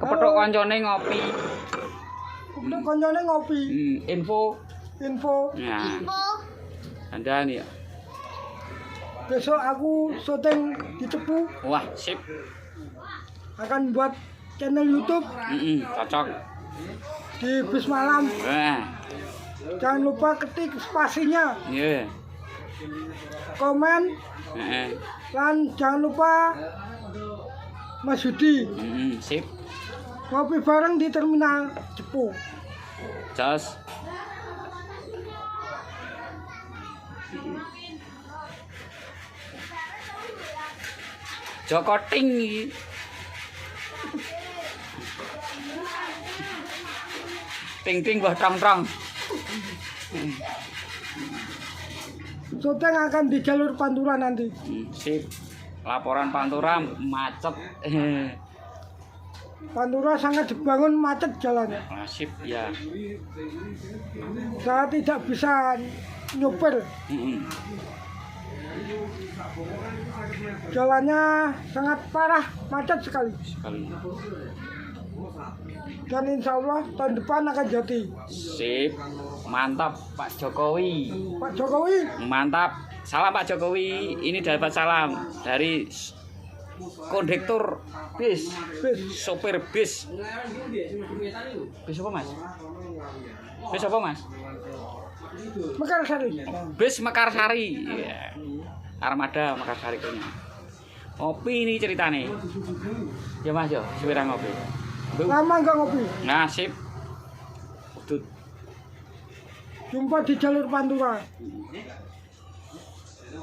kepethuk koncone ngopi. Kepethuk koncone ngopi. Info. Ya. Anda nih ya. Besok aku syuting di Cepu. Wah, sip. Akan buat channel YouTube. Cocok. Di bis malam. Jangan lupa ketik spasinya. Iya. Komen. Dan jangan lupa Mas Yudi. Sip. Ngopi bareng di terminal Cepu. Jos. Joko Ting iki. Ting mbah trong-trong. Syuting akan di jalur Pantura nanti. Sip. Laporan Pantura macet. Pantura sangat dibangun macet jalannya. Sip ya. Saya tidak bisa nyopir. Jalannya sangat parah, macet sekali. Dan insya Allah tahun depan akan jadi. Sip, mantap Pak Jokowi. Pak Jokowi. Mantap. Salam Pak Jokowi. Ini dapat salam dari kondektur bis, sopir bis. Bis apa Mas? Bis apa Mas? Mekarsari. Bis Mekarsari. Iya. Armada Mekarsari punya. Ngopi ini ceritane. Ya Mas yo, suwira ngopi. Lama enggak ngopi. Nah, sip. Udut. Jumpa di jalur Pantura.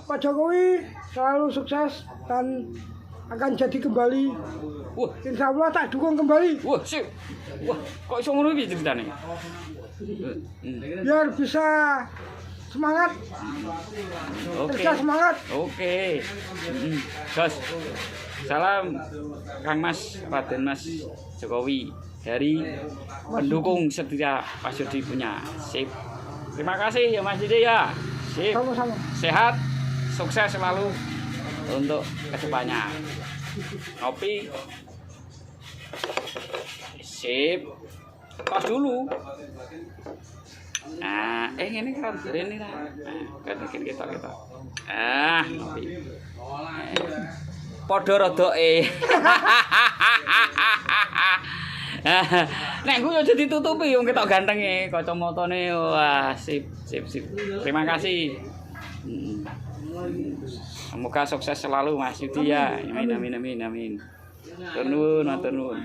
Pak Jokowi selalu sukses dan akan jadi kembali. Wah, insya Allah tak dukung kembali. Wah, sip. Wah, kok iso ngono iki ceritane? Biar bisa semangat. Kerja semangat. Oke. Jos. Salam Kang Mas, Raden Mas Jokowi dari pendukung setia Mas Yudi punya. Sip. Terima kasih ya Mas Yudi ya. Sip. Sama-sama. Sehat, sukses selalu untuk kedepannya. Ngopi. Sip. Tos dulu. Nah, ini kan ini lah. Nah, kita. Ngopi. Padha rodoke. Nek ku yo ditutupi wong ketok gantenge, kacamatane wah sip. Terima kasih. Semoga sukses selalu Mas Yudi ya. Amin. Matur nuwun.